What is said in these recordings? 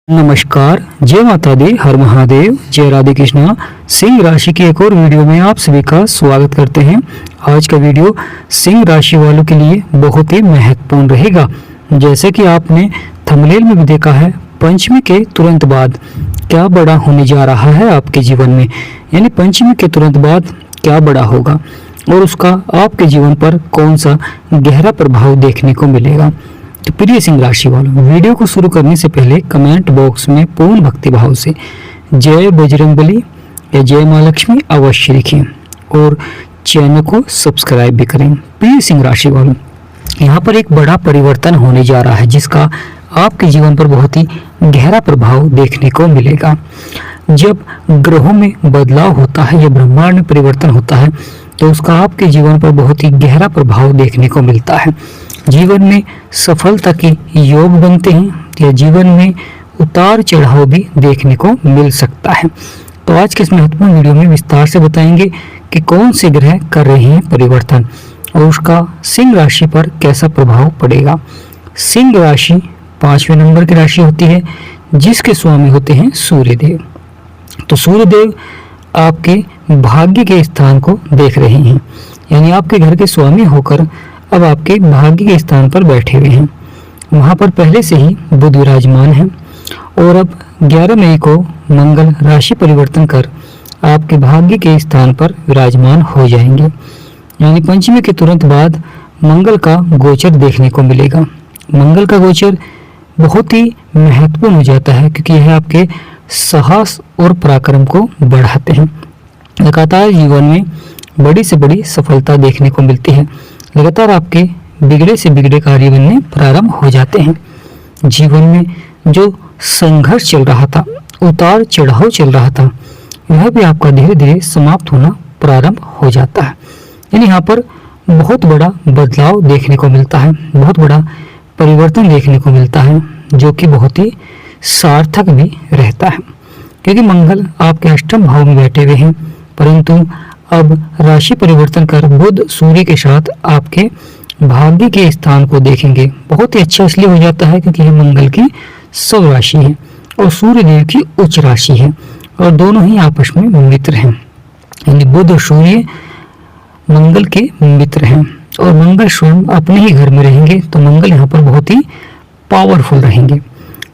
नमस्कार, जय माता दी, हर महादेव, जय राधे कृष्णा। सिंह राशि की एक और वीडियो में आप सभी का स्वागत करते हैं। आज का वीडियो सिंह राशि वालों के लिए बहुत ही महत्वपूर्ण रहेगा। जैसे कि आपने थंबनेल में भी देखा है, पंचमी के तुरंत बाद क्या बड़ा होने जा रहा है आपके जीवन में, यानी पंचमी के तुरंत बाद क्या बड़ा होगा और उसका आपके जीवन पर कौन सा गहरा प्रभाव देखने को मिलेगा। तो प्रिय सिंह राशि वालों, वीडियो को शुरू करने से पहले कमेंट बॉक्स में पूर्ण भक्ति भाव से जय बजरंगबली या जय मां लक्ष्मी अवश्य लिखें और चैनल को सब्सक्राइब भी करें। प्रिय सिंह राशि वालों, यहाँ पर एक बड़ा परिवर्तन होने जा रहा है जिसका आपके जीवन पर बहुत ही गहरा प्रभाव देखने को मिलेगा। जब ग्रहों में बदलाव होता है या ब्रह्मांड में परिवर्तन होता है तो उसका आपके जीवन पर बहुत ही गहरा प्रभाव देखने को मिलता है। जीवन में सफलता के योग बनते हैं या जीवन में उतार चढ़ाव भी देखने को मिल सकता है। तो आज के इस महत्वपूर्ण वीडियो में विस्तार से बताएंगे कि कौन से ग्रह कर रहे हैं परिवर्तन और उसका सिंह राशि पर कैसा प्रभाव पड़ेगा। सिंह राशि 5वें नंबर की राशि होती है जिसके स्वामी होते हैं सूर्यदेव। तो सूर्यदेव आपके भाग्य के स्थान को देख रहे हैं, यानी आपके घर के स्वामी होकर अब आपके भाग्य के स्थान पर बैठे हुए हैं। वहां पर पहले से ही बुध विराजमान है और अब 11 मई को मंगल राशि परिवर्तन कर आपके भाग्य के स्थान पर विराजमान हो जाएंगे। यानी पंचमी के तुरंत बाद मंगल का गोचर देखने को मिलेगा। मंगल का गोचर बहुत ही महत्वपूर्ण हो जाता है क्योंकि यह आपके साहस और पराक्रम को बढ़ाते हैं। लगातार जीवन में बड़ी से बड़ी सफलता देखने को मिलती है। लगातार आपके बिगड़े से बिगड़े कार्य बनने प्रारंभ हो जाते हैं। जीवन में जो संघर्ष चल रहा था, उतार चढ़ाव चल रहा था, वह भी आपका धीरे धीरे समाप्त होना प्रारंभ हो जाता है। यानी यहाँ पर बहुत बड़ा बदलाव देखने को मिलता है, बहुत बड़ा परिवर्तन देखने को मिलता है जो कि बहुत ही सार्थक भी रहता है क्योंकि मंगल आपके अष्टम भाव में बैठे हुए हैं, परंतु अब राशि परिवर्तन कर बुध सूर्य के साथ आपके भाग्य के स्थान को देखेंगे। बहुत ही अच्छा इसलिए हो जाता है क्योंकि यह मंगल की स्व राशि है और सूर्य देव की उच्च राशि है और दोनों ही आपस में मित्र हैं। यानी बुध और सूर्य मंगल के मित्र हैं और मंगल स्वयं अपने ही घर में रहेंगे, तो मंगल यहाँ पर बहुत ही पावरफुल रहेंगे।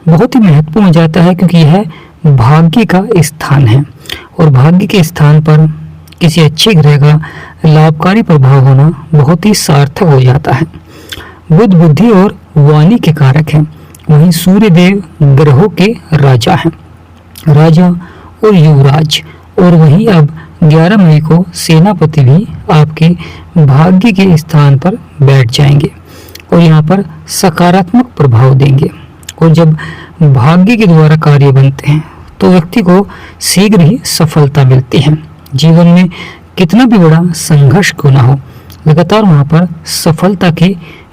बहुत ही महत्वपूर्ण हो जाता है क्योंकि यह भाग्य का स्थान है और भाग्य के स्थान पर किसी अच्छे ग्रह का लाभकारी प्रभाव होना बहुत ही सार्थक हो जाता है। बुध बुद्धि और वाणी के कारक हैं, वहीं सूर्य देव ग्रहों के राजा हैं, राजा और युवराज, और वहीं अब 11 मई को सेनापति भी आपके भाग्य के स्थान पर बैठ जाएंगे और यहाँ पर सकारात्मक प्रभाव देंगे। और जब भाग्य के द्वारा कार्य बनते हैं तो व्यक्ति को शीघ्र ही सफलता मिलती है। जीवन में कितना भी बड़ा संघर्ष क्यों ना हो, लगातार वहाँ पर सफलता के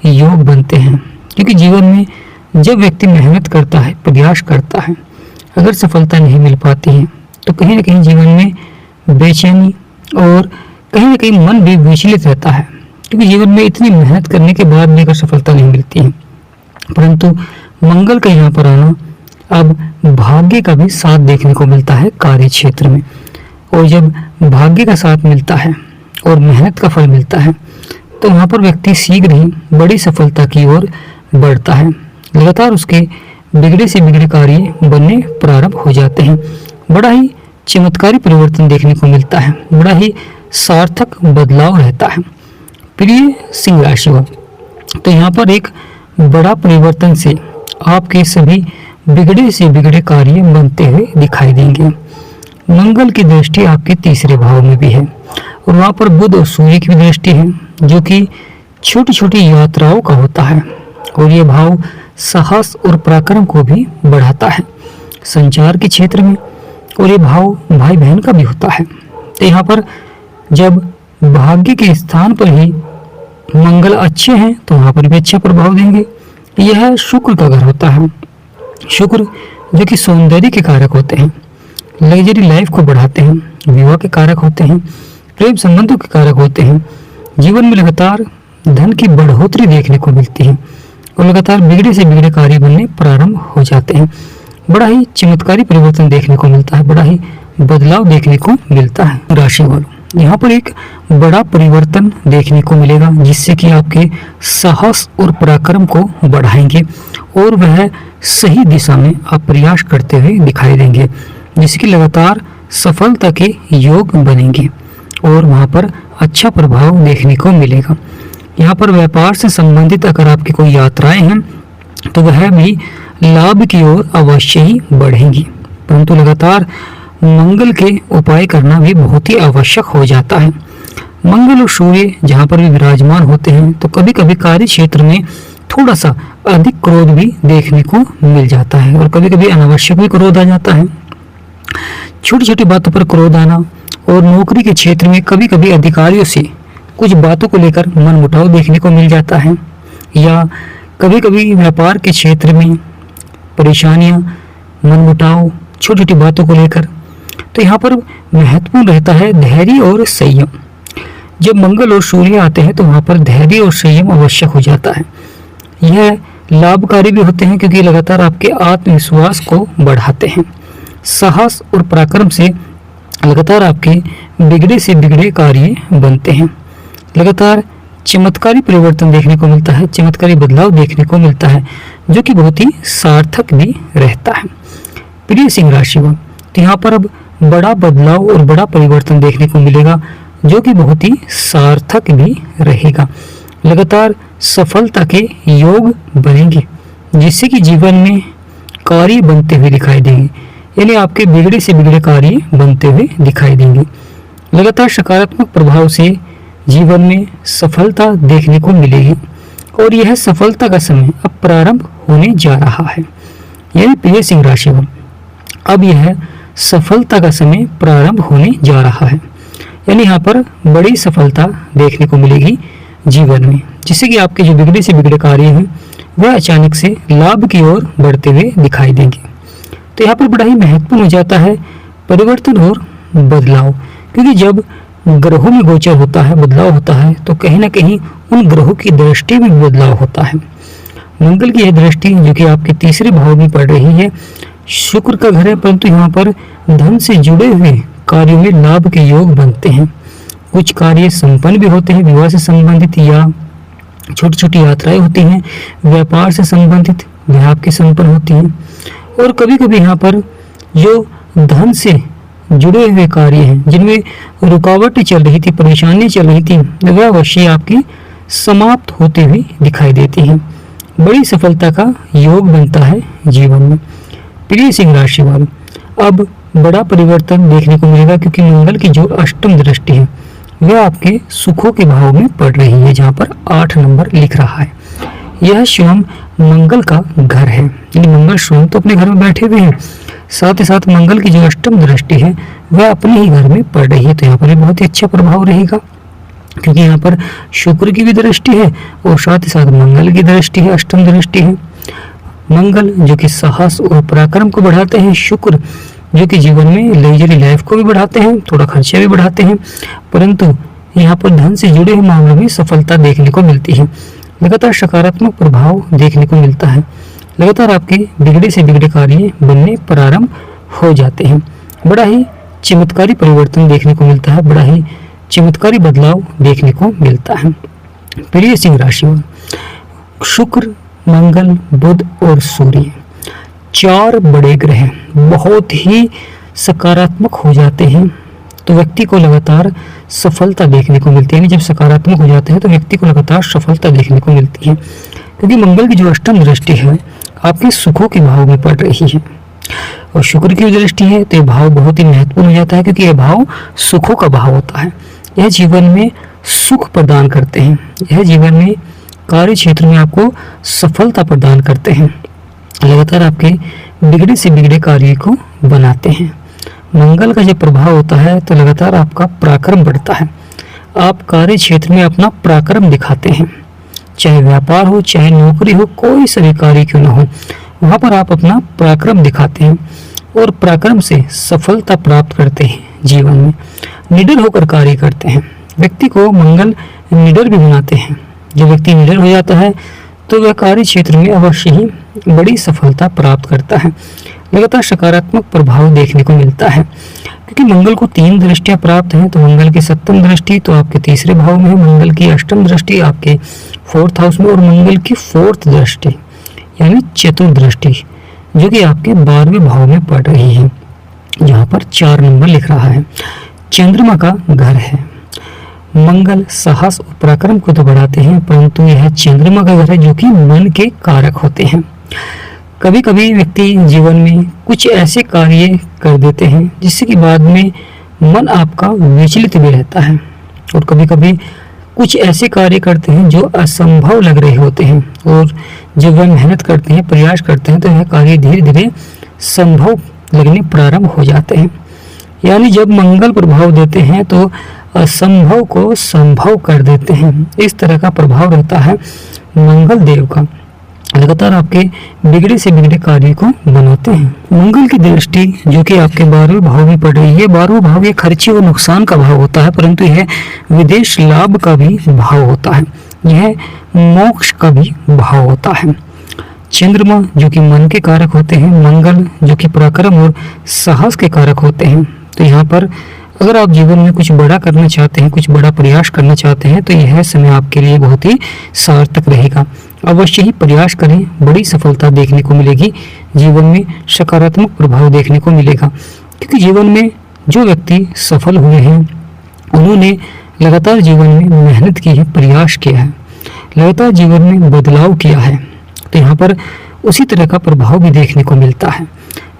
योग बनते हैं क्योंकि जीवन में जब व्यक्ति मेहनत करता है, प्रयास करता है, अगर सफलता नहीं मिल पाती है तो कहीं ना कहीं जीवन में बेचैनी और कहीं ना कहीं मन भी विचलित रहता है क्योंकि जीवन में इतनी मेहनत करने के बाद भी अगर सफलता नहीं मिलती है। परंतु मंगल का यहाँ पर आना अब भाग्य का भी साथ देखने को मिलता है कार्य क्षेत्र में, और जब भाग्य का साथ मिलता है और मेहनत का फल मिलता है तो वहाँ पर व्यक्ति शीघ्र ही बड़ी सफलता की ओर बढ़ता है। लगातार उसके बिगड़े से बिगड़े कार्य बनने प्रारंभ हो जाते हैं। बड़ा ही चमत्कारी परिवर्तन देखने को मिलता है, बड़ा ही सार्थक बदलाव रहता है। प्रिय सिंह राशि वालों, तो यहाँ पर एक बड़ा परिवर्तन से आपके सभी बिगड़े से बिगड़े कार्य बनते हुए दिखाई देंगे। मंगल की दृष्टि आपके तीसरे भाव में भी है और वहाँ पर बुध और सूर्य की भी दृष्टि है जो कि छोटी छोटी यात्राओं का होता है और ये भाव साहस और पराक्रम को भी बढ़ाता है संचार के क्षेत्र में, और ये भाव भाई बहन का भी होता है। तो यहाँ पर जब भाग्य के स्थान पर ही मंगल अच्छे हैं तो वहाँ पर भी अच्छा प्रभाव देंगे। यह शुक्र का घर होता है, शुक्र जो कि सौंदर्य के कारक होते हैं, लग्जरी लाइफ को बढ़ाते हैं, विवाह के कारक होते हैं, प्रेम संबंधों के कारक होते हैं। जीवन में लगातार धन की बढ़ोतरी देखने को मिलती है और लगातार बिगड़े से बिगड़े कार्य बनने प्रारंभ हो जाते हैं। बड़ा ही चमत्कारी परिवर्तन देखने को मिलता है, बड़ा ही बदलाव देखने को मिलता है। राशि वालों, यहाँ पर एक बड़ा परिवर्तन देखने को मिलेगा जिससे कि आपके साहस और पराक्रम को बढ़ाएंगे और वह सही दिशा में आप प्रयास करते हुए दिखाई देंगे, जिससे कि लगातार सफलता के योग बनेंगे और वहाँ पर अच्छा प्रभाव देखने को मिलेगा। यहाँ पर व्यापार से संबंधित अगर आपकी कोई यात्राएं हैं तो वह भी लाभ की ओर अवश्य ही बढ़ेंगी, परंतु लगातार मंगल के उपाय करना भी बहुत ही आवश्यक हो जाता है। मंगल और सूर्य जहाँ पर भी विराजमान होते हैं तो कभी कभी कार्य क्षेत्र में थोड़ा सा अधिक क्रोध भी देखने को मिल जाता है और कभी कभी अनावश्यक भी क्रोध आ जाता है। छोटी छोटी बातों पर क्रोध आना और नौकरी के क्षेत्र में कभी कभी अधिकारियों से कुछ बातों को लेकर मनमुटाव देखने को मिल जाता है, या कभी कभी व्यापार के क्षेत्र में परेशानियां, मनमुटाव छोटी छोटी बातों को लेकर। तो यहाँ पर महत्वपूर्ण रहता है धैर्य और संयम। जब मंगल और सूर्य आते हैं तो वहाँ पर धैर्य और संयम आवश्यक हो जाता है। यह लाभकारी भी होते हैं क्योंकि लगातार आपके आत्मविश्वास को बढ़ाते हैं। साहस और पराक्रम से लगातार आपके बिगड़े से बिगड़े कार्य बनते हैं। लगातार चमत्कारी परिवर्तन देखने को मिलता है, चमत्कारी बदलाव देखने को मिलता है जो कि बहुत ही सार्थक भी रहता है। प्रिय सिंह राशि वालों, तो यहाँ पर अब बड़ा बदलाव और बड़ा परिवर्तन देखने को मिलेगा जो कि बहुत ही सार्थक भी रहेगा। लगातार सफलता के योग बनेंगे जिससे कि जीवन में कार्य बनते हुए दिखाई देंगे, यानी आपके बिगड़े से बिगड़े कार्य बनते हुए दिखाई देंगे। लगातार सकारात्मक प्रभाव से जीवन में सफलता देखने को मिलेगी और यह सफलता का समय अब प्रारंभ होने जा रहा है। यानी प्रिय सिंह राशि वालों, अब यह सफलता का समय प्रारंभ होने जा रहा है, यानी यहाँ पर बड़ी सफलता देखने को मिलेगी जीवन में, जिससे कि आपके जो बिगड़े से बिगड़े कार्य हैं वह अचानक से लाभ की ओर बढ़ते हुए दिखाई देंगे। तो यहाँ पर बड़ा ही महत्वपूर्ण हो जाता है परिवर्तन और बदलाव, क्योंकि जब ग्रहों में गोचर होता है, बदलाव होता है, तो कहीं ना कहीं उन ग्रहों की दृष्टि में बदलाव होता है। मंगल की यह दृष्टि जो कि आपके तीसरे भाव में पड़ रही है, शुक्र का घर है, परंतु यहाँ पर धन से जुड़े हुए कार्यों में लाभ के योग बनते हैं। कुछ कार्य संपन्न भी होते हैं, विवाह से संबंधित या छोटी छोटी यात्राएं होती हैं, व्यापार से संबंधित वह आपके संपन्न होती हैं। और कभी कभी यहाँ पर जो धन से जुड़े हुए कार्य हैं जिनमें रुकावटें चल रही थी, परेशानियां चल रही थी, वह अवश्य आपकी समाप्त होती हुई दिखाई देती हैं। बड़ी सफलता का योग बनता है जीवन में। प्रिय सिंह राशि वालों, अब बड़ा परिवर्तन देखने को मिलेगा क्योंकि मंगल की जो अष्टम दृष्टि है वह आपके सुखों के भाव में पड़ रही है, जहाँ पर 8 नंबर लिख रहा है। यह स्वयं मंगल का घर है, यानी मंगल स्वयं तो अपने घर में बैठे हुए हैं, साथ ही साथ मंगल की जो अष्टम दृष्टि है वह अपने ही घर में पड़ रही है। तो यहाँ पर बहुत ही अच्छा प्रभाव रहेगा क्योंकि यहाँ पर शुक्र की भी दृष्टि है और साथ ही साथ मंगल की दृष्टि है, अष्टम दृष्टि है। मंगल जो कि साहस और पराक्रम को बढ़ाते हैं, शुक्र जो कि जीवन में लग्जरी लाइफ को भी बढ़ाते हैं, थोड़ा खर्चा भी बढ़ाते हैं, परंतु यहाँ पर धन से जुड़े हुए मामलों में सफलता देखने को मिलती है। लगातार सकारात्मक प्रभाव देखने को मिलता है, लगातार आपके बिगड़े से बिगड़े कार्य बनने प्रारंभ हो जाते हैं। बड़ा ही चमत्कारी परिवर्तन देखने को मिलता है, बड़ा ही चमत्कारी बदलाव देखने को मिलता है। प्रिय सिंह राशि में शुक्र, मंगल, बुध और सूर्य 4 बड़े ग्रह बहुत ही सकारात्मक हो जाते हैं तो व्यक्ति को लगातार सफलता देखने को मिलती है। जब सकारात्मक हो जाते हैं तो व्यक्ति को लगातार सफलता देखने को मिलती है क्योंकि मंगल की जो अष्टम दृष्टि है आपके सुखों के भाव में पड़ रही है और शुक्र की दृष्टि है तो यह भाव बहुत ही महत्वपूर्ण हो जाता है क्योंकि यह भाव सुखों का भाव होता है। यह जीवन में सुख प्रदान करते हैं, यह जीवन में कार्य क्षेत्र में आपको सफलता प्रदान करते हैं, लगातार आपके बिगड़े से बिगड़े कार्य को बनाते हैं। मंगल का जब प्रभाव होता है तो लगातार आपका पराक्रम बढ़ता है, आप कार्य क्षेत्र में अपना पराक्रम दिखाते हैं, चाहे व्यापार हो चाहे नौकरी हो, कोई सा कार्य क्यों ना हो, वहाँ पर आप अपना पराक्रम दिखाते हैं और पराक्रम से सफलता प्राप्त करते हैं। जीवन में निडर होकर कार्य करते हैं, व्यक्ति को मंगल निडर भी बनाते हैं। जब व्यक्ति निडर हो जाता है तो वह कार्य क्षेत्र में अवश्य ही बड़ी सफलता प्राप्त करता है। लगातार सकारात्मक प्रभाव देखने को मिलता है। क्योंकि मंगल को 3 दृष्टियां प्राप्त हैं, तो मंगल की 7वीं दृष्टि तो आपके 3रे भाव में है, मंगल की 8वीं दृष्टि आपके 4th हाउस में, और मंगल की 4th दृष्टि यानी चतुर्थ दृष्टि जो कि आपके 12वें भाव में पड़ रही है, जहाँ पर 4 नंबर लिख रहा है। चंद्रमा का घर है। मंगल साहस और पराक्रम को तो बढ़ाते हैं, परंतु यह चंद्रमा का घर है जो कि मन के कारक होते हैं। कभी कभी व्यक्ति जीवन में कुछ ऐसे कार्य कर देते हैं जिससे कि बाद में मन आपका विचलित भी रहता है, और कभी कभी कुछ ऐसे कार्य करते हैं जो असंभव लग रहे होते हैं, और जब वह मेहनत करते हैं, प्रयास करते हैं, तो यह कार्य धीरे धीरे संभव लगने प्रारंभ हो जाते हैं। यानी जब मंगल प्रभाव देते हैं तो असंभव को संभव कर देते हैं। इस तरह का प्रभाव रहता है मंगल देव का, लगातार आपके बिगड़े से बिगड़े कार्य को बनाते हैं। मंगल की दृष्टि जो कि आपके 12वें भाव में पड़ रही है, 12वां भाव ये खर्चे और नुकसान का भाव होता है, परंतु यह विदेश लाभ का भी भाव होता है, यह मोक्ष का भी भाव होता है। चंद्रमा जो कि मन के कारक होते हैं, मंगल जो कि पराक्रम और साहस के कारक होते हैं। तो यहाँ पर अगर आप जीवन में कुछ बड़ा करना चाहते हैं, कुछ बड़ा प्रयास करना चाहते हैं, तो यह समय आपके लिए बहुत ही सार्थक रहेगा। अवश्य ही प्रयास करें, बड़ी सफलता देखने को मिलेगी, जीवन में सकारात्मक प्रभाव देखने को मिलेगा। क्योंकि जीवन में जो व्यक्ति सफल हुए हैं उन्होंने लगातार जीवन में मेहनत की है, प्रयास किया है, लगातार जीवन में बदलाव किया है, तो यहाँ पर उसी तरह का प्रभाव भी देखने को मिलता है।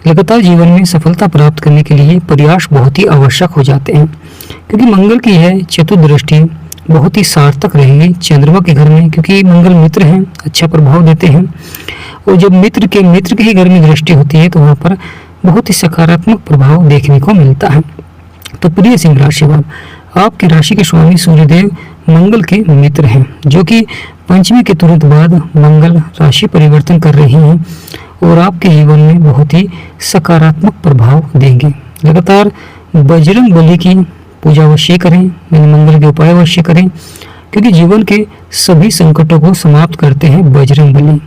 लगातार जीवन में सफलता प्राप्त करने के लिए प्रयास बहुत ही आवश्यक हो जाते हैं, क्योंकि मंगल की यह चतुर्थ दृष्टि बहुत ही सार्थक रहेगी चंद्रमा के घर में, क्योंकि मंगल मित्र हैं, अच्छा प्रभाव देते हैं, और जब मित्र के ही घर में दृष्टि होती है तो वहाँ पर बहुत ही सकारात्मक प्रभाव देखने को मिलता है। तो प्रिय सिंह राशि वाले, आपकी राशि के स्वामी सूर्यदेव मंगल के मित्र हैं, जो कि पंचमी के तुरंत बाद मंगल राशि परिवर्तन कर रही हैं और आपके जीवन में बहुत ही सकारात्मक प्रभाव देंगे। लगातार बजरंग बली की पूजा अवश्य करें, मंगल के उपाय अवश्य करें, क्योंकि जीवन के सभी संकटों को समाप्त करते हैं बजरंग बली,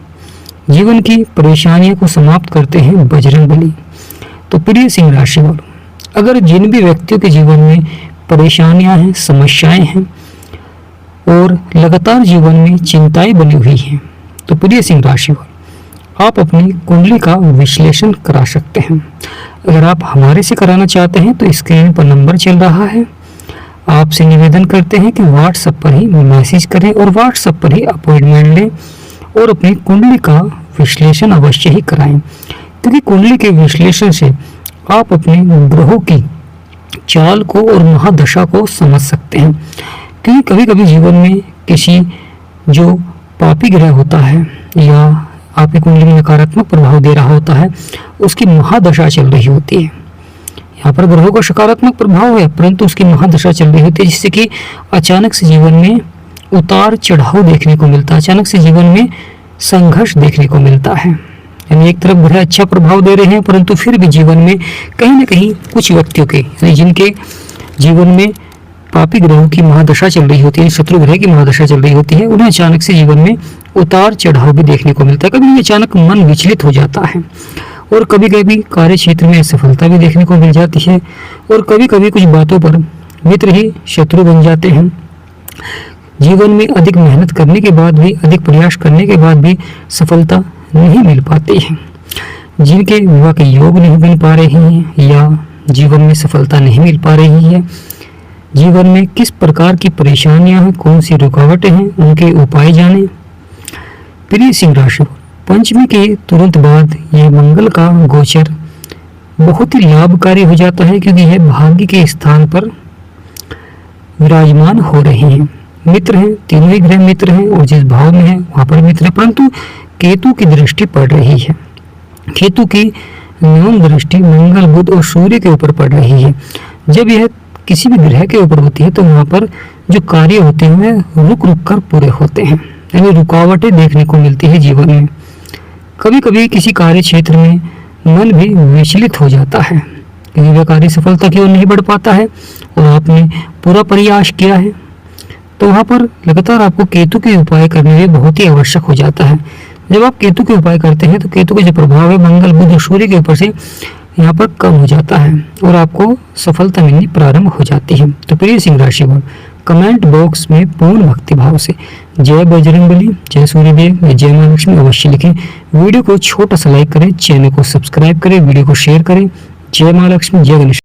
जीवन की परेशानियों को समाप्त करते हैं बजरंग बली। तो प्रिय सिंह राशि वालों, अगर जिन भी व्यक्तियों के जीवन में परेशानियां हैं, समस्याएं हैं और लगातार जीवन में चिंताएं बनी हुई हैं, तो प्रिय सिंह राशि वालों, आप अपनी कुंडली का विश्लेषण करा सकते हैं। अगर आप हमारे से कराना चाहते हैं तो स्क्रीन पर नंबर चल रहा है, आपसे निवेदन करते हैं कि व्हाट्सएप पर ही मैसेज करें और व्हाट्सएप पर ही अपॉइंटमेंट लें और अपनी कुंडली का विश्लेषण अवश्य ही कराएं, क्योंकि कुंडली के विश्लेषण से आप अपने ग्रहों की चाल को और महादशा को समझ सकते हैं। क्योंकि कभी कभी जीवन में किसी जो पापी ग्रह होता है या आपकी कुंडली में नकारात्मक प्रभाव दे रहा होता है, उसकी महादशा चल रही होती है। यहाँ पर ग्रहों का सकारात्मक प्रभाव है, परंतु उसकी महादशा चल रही होती है, जिससे कि अचानक से जीवन में उतार चढ़ाव देखने को मिलता है, अचानक से जीवन में संघर्ष देखने को मिलता है। यानी एक तरफ ग्रह अच्छा प्रभाव दे रहे हैं, परंतु फिर भी जीवन में कहीं न कहीं कुछ व्यक्तियों के, यानी जिनके जीवन में पापी ग्रहों की महादशा चल रही होती है, शत्रु ग्रह की महादशा चल रही होती है, उन्हें अचानक से जीवन में उतार चढ़ाव भी देखने को मिलता है। कभी अचानक मन विचलित हो जाता है और कभी कभी कार्य क्षेत्र में असफलता भी देखने को मिल जाती है, और कभी कभी कुछ बातों पर मित्र ही शत्रु बन जाते हैं। जीवन में अधिक मेहनत करने के बाद भी, अधिक प्रयास करने के बाद भी सफलता नहीं मिल पाती है। जिनके विवाह के योग नहीं बन पा रहे हैं या जीवन में सफलता नहीं मिल पा रही है, जीवन में किस प्रकार की परेशानियां हैं, कौन सी रुकावटें हैं, उनके उपाय जानें। प्रिय सिंह राशि, पंचमी के तुरंत बाद यह मंगल का गोचर बहुत ही लाभकारी हो जाता है, क्योंकि यह भाग्य के स्थान पर विराजमान हो रहे हैं, मित्र हैं, तीनों ही ग्रह मित्र हैं, और जिस भाव में है वहां पर मित्र है, परंतु केतु की दृष्टि पड़ रही है। केतु की न्यून दृष्टि मंगल, बुध और सूर्य के ऊपर पड़ रही है। जब यह किसी भी ग्रह के ऊपर होती है तो वहां पर जो कार्य होते हैं रुक रुक कर पूरे होते हैं, यानी रुकावटें देखने को मिलती है जीवन में। कभी कभी किसी कार्य क्षेत्र में मन भी विचलित हो जाता है, क्योंकि वह कार्य सफलता की ओर नहीं बढ़ पाता है और आपने पूरा प्रयास किया है, तो वहाँ पर लगातार आपको केतु के उपाय करने में बहुत ही आवश्यक हो जाता है। जब आप केतु के उपाय करते हैं तो केतु का जो प्रभाव है मंगल बुध और सूर्य के ऊपर से यहाँ पर कम हो जाता है और आपको सफलता मिलनी प्रारंभ हो जाती है। तो प्रिय सिंह राशि वालों, कमेंट बॉक्स में पूर्ण भक्ति भाव से जय बजरंगबली, जय सूर्यदेव, जय मां लक्ष्मी अवश्य लिखें। वीडियो को छोटा सा लाइक करें, चैनल को सब्सक्राइब करें, वीडियो को शेयर करें। जय मां लक्ष्मी, जय गणेश।